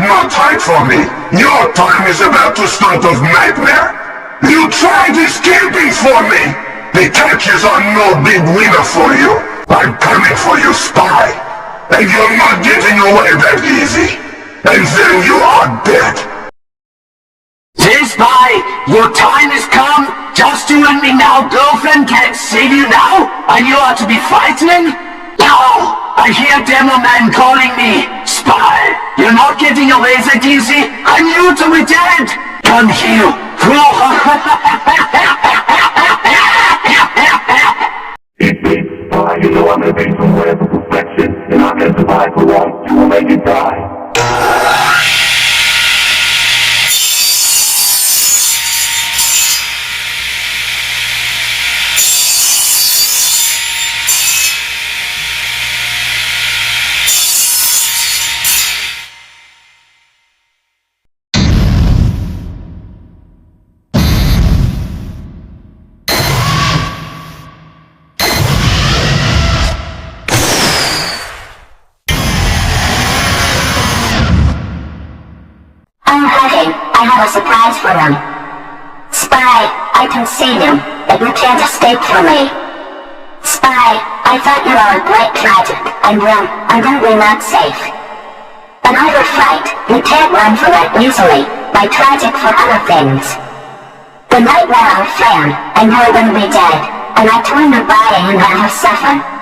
no time for me. Your time is about to start of nightmare. You tried escaping for me. The catches are no big winner for you. I'm coming for you, spy. And you're not getting away that easy. And then you are dead. Hey, spy, your time has come. Just you and me now. Girlfriend can't save you now. And you ought to be frightening. No, I hear Demo Man calling me. Spy, you're not getting away that easy. I knew to be dead. Come here. It's me, spy. You know I'm a beast from where for perfection. And I can survive for long. You will make it die. I have a surprise for them. Spy, I can see them, but you can't escape from me. Spy, I thought you were a great tragic, and well, undoubtedly not safe. But I would fight. You can't run from it easily, by tragic for other things. The nightmare I found, and you're gonna be dead, and I turned your body and let her suffer.